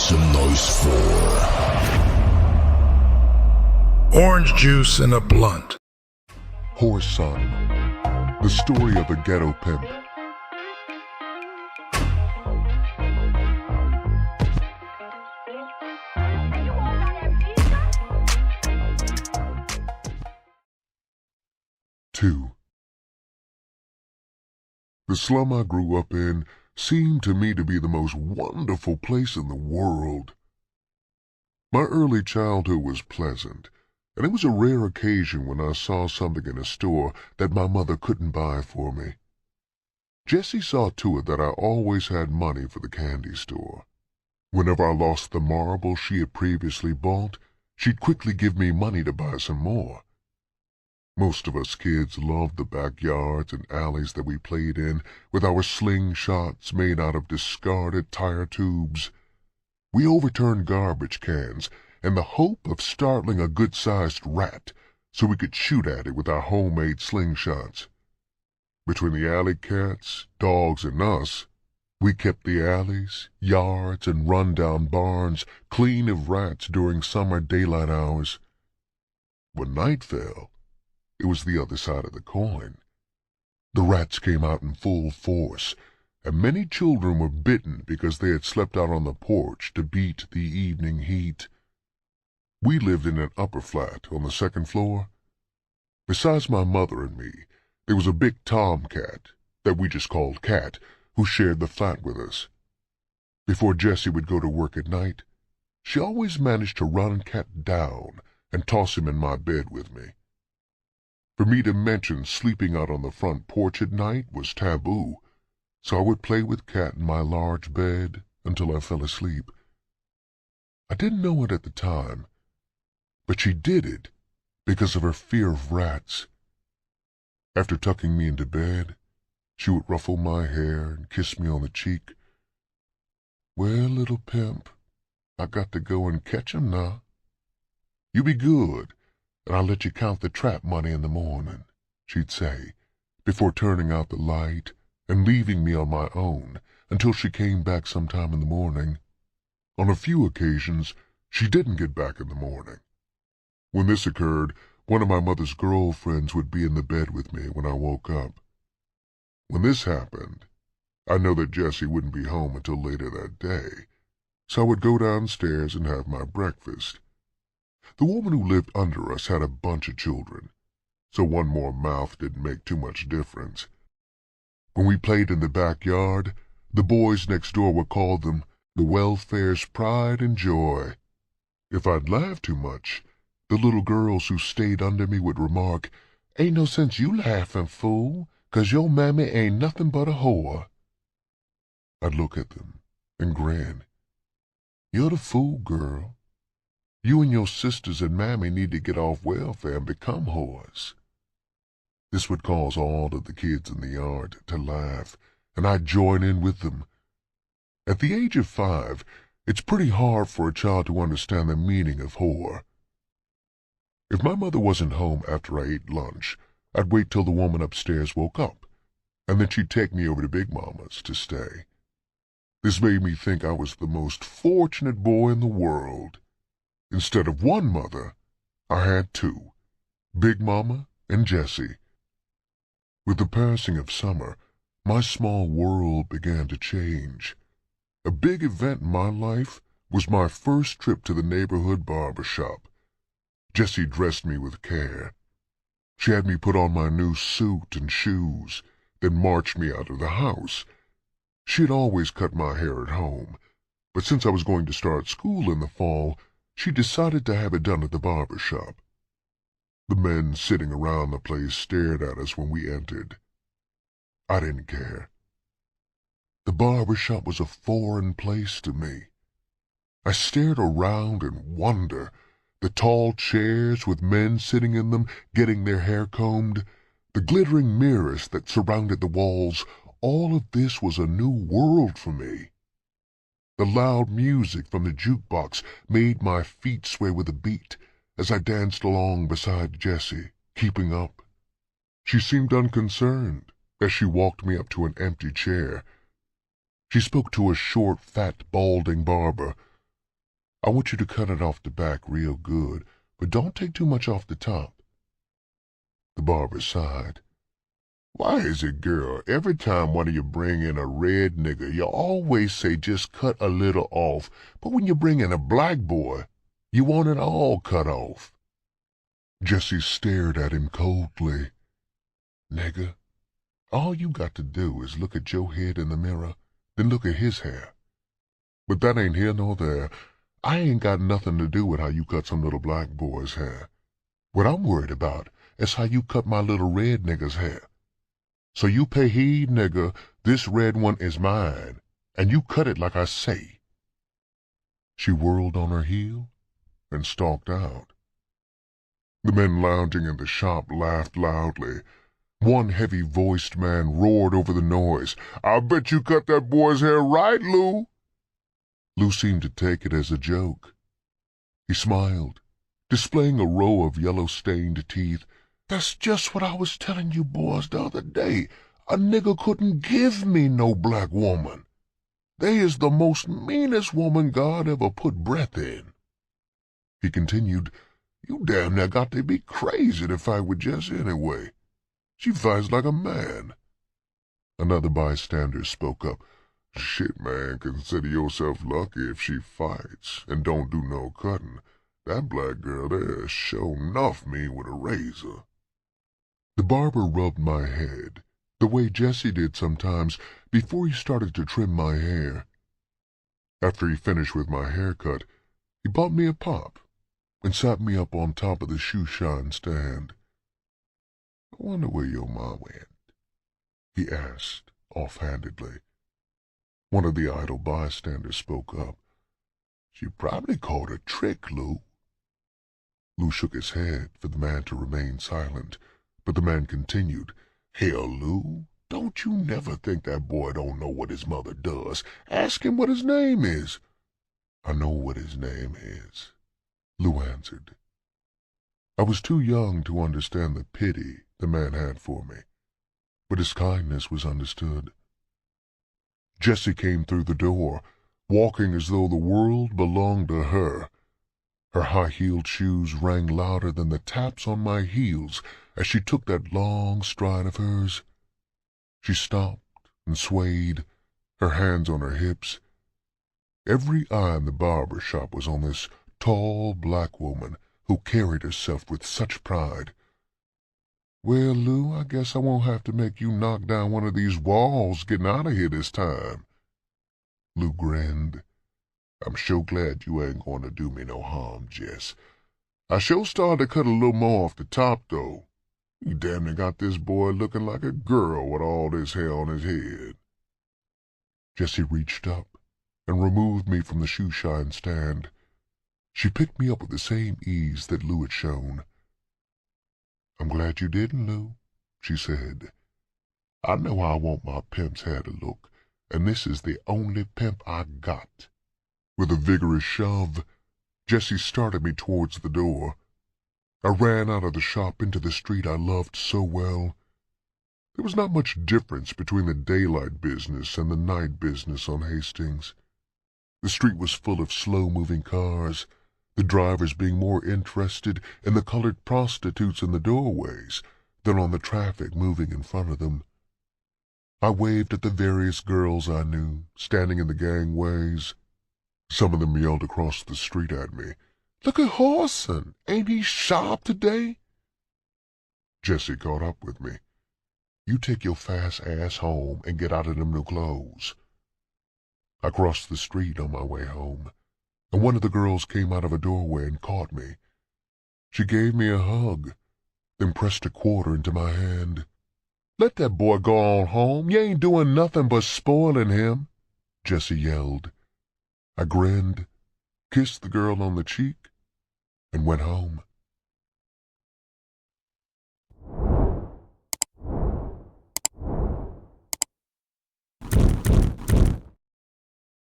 some noise for Orange Juice in a Blunt. Whoreson, the story of a ghetto pimp. Two. The slum I grew up in seemed to me to be the most wonderful place in the world. My early childhood was pleasant, and it was a rare occasion when I saw something in a store that my mother couldn't buy for me. Jessie saw to it that I always had money for the candy store. Whenever I lost the marble she had previously bought, she'd quickly give me money to buy some more. Most of us kids loved the backyards and alleys that we played in with our slingshots made out of discarded tire tubes. We overturned garbage cans in the hope of startling a good-sized rat so we could shoot at it with our homemade slingshots. Between the alley cats, dogs, and us, we kept the alleys, yards, and run-down barns clean of rats during summer daylight hours. When night fell, it was the other side of the coin. The rats came out in full force, and many children were bitten because they had slept out on the porch to beat the evening heat. We lived in an upper flat on the second floor. Besides my mother and me, there was a big tomcat, that we just called Cat, who shared the flat with us. Before Jessie would go to work at night, she always managed to run Cat down and toss him in my bed with me. For me to mention sleeping out on the front porch at night was taboo, so I would play with Cat in my large bed until I fell asleep. I didn't know it at the time, but she did it because of her fear of rats. After tucking me into bed, she would ruffle my hair and kiss me on the cheek. "Well, little pimp, I got to go and catch 'em now. You be good, and I'll let you count the trap money in the morning," she'd say, before turning out the light and leaving me on my own until she came back sometime in the morning. On a few occasions, she didn't get back in the morning. When this occurred, one of my mother's girlfriends would be in the bed with me when I woke up. When this happened, I know that Jessie wouldn't be home until later that day, so I would go downstairs and have my breakfast. The woman who lived under us had a bunch of children, so one more mouth didn't make too much difference. When we played in the backyard, the boys next door would call them the welfare's pride and joy. If I'd laugh too much, the little girls who stayed under me would remark, "Ain't no sense you laughing, fool, 'cause your mammy ain't nothing but a whore." I'd look at them and grin. "You're the fool, girl. You and your sisters and mammy need to get off welfare and become whores." This would cause all of the kids in the yard to laugh, and I'd join in with them. At the age of 5, it's pretty hard for a child to understand the meaning of whore. If my mother wasn't home after I ate lunch, I'd wait till the woman upstairs woke up, and then she'd take me over to Big Mama's to stay. This made me think I was the most fortunate boy in the world. Instead of one mother, I had 2, Big Mama and Jessie. With the passing of summer, my small world began to change. A big event in my life was my first trip to the neighborhood barber shop. Jessie dressed me with care. She had me put on my new suit and shoes, then marched me out of the house. She had always cut my hair at home, but since I was going to start school in the fall, she decided to have it done at the barber shop. The men sitting around the place stared at us when we entered. I didn't care. The barber shop was a foreign place to me. I stared around in wonder. The tall chairs with men sitting in them, getting their hair combed, the glittering mirrors that surrounded the walls, all of this was a new world for me. The loud music from the jukebox made my feet sway with the beat as I danced along beside Jessie, keeping up. She seemed unconcerned as she walked me up to an empty chair. She spoke to a short, fat, balding barber I want you to cut it off the back real good, but don't take too much off the top." The barber sighed. "Why is it, girl, every time one of you bring in a red nigger, you always say just cut a little off, but when you bring in a black boy, you want it all cut off?" Jessie stared at him coldly. "Nigger, all you got to do is look at your head in the mirror, then look at his hair. But that ain't here nor there. I ain't got nothing to do with how you cut some little black boy's hair. What I'm worried about is how you cut my little red nigger's hair. So you pay heed, nigger, this red one is mine, and you cut it like I say." She whirled on her heel and stalked out. The men lounging in the shop laughed loudly. One heavy-voiced man roared over the noise, "I bet you cut that boy's hair right, Lou." Lou seemed to take it as a joke. He smiled, displaying a row of yellow-stained teeth. "That's just what I was telling you boys the other day. A nigger couldn't give me no black woman. They is the most meanest woman God ever put breath in." He continued, "You damn near got to be crazy to fight with Jess anyway. She fights like a man." Another bystander spoke up. "Shit, man, consider yourself lucky if she fights and don't do no cutting. That black girl there sure enough mean with a razor." The barber rubbed my head, the way Jesse did sometimes before he started to trim my hair. After he finished with my haircut, he bought me a pop and sat me up on top of the shoe-shine stand. "I wonder where your ma went?" he asked offhandedly. One of the idle bystanders spoke up. "She probably caught a trick, Lou." Lou shook his head for the man to remain silent, but the man continued, "Hell, Lou, don't you never think that boy don't know what his mother does. Ask him what his name is." "I know what his name is," Lou answered. I was too young to understand the pity the man had for me, but his kindness was understood. Jessie came through the door, walking as though the world belonged to her. Her high-heeled shoes rang louder than the taps on my heels as she took that long stride of hers. She stopped and swayed, her hands on her hips. Every eye in the barber shop was on this tall black woman who carried herself with such pride. "Well, Lou, I guess I won't have to make you knock down one of these walls getting out of here this time." Lou grinned. "I'm sure glad you ain't going to do me no harm, Jess. I sure started to cut a little more off the top, though. You damn near got this boy looking like a girl with all this hair on his head." Jessie reached up and removed me from the shoe-shine stand. She picked me up with the same ease that Lou had shown. "I'm glad you didn't, Lou," she said. "I know how I want my pimp's hair to look, and this is the only pimp I got." With a vigorous shove, Jessie started me towards the door. I ran out of the shop into the street I loved so well. There was not much difference between the daylight business and the night business on Hastings. The street was full of slow-moving cars, the drivers being more interested in the colored prostitutes in the doorways than on the traffic moving in front of them. I waved at the various girls I knew, standing in the gangways. Some of them yelled across the street at me, "Look at Whoreson! Ain't he sharp today?" Jessie caught up with me. "You take your fast ass home and get out of them new clothes." I crossed the street on my way home, and one of the girls came out of a doorway and caught me. She gave me a hug, then pressed a quarter into my hand. "Let that boy go on home. You ain't doing nothing but spoiling him," Jessie yelled. I grinned, kissed the girl on the cheek, and went home.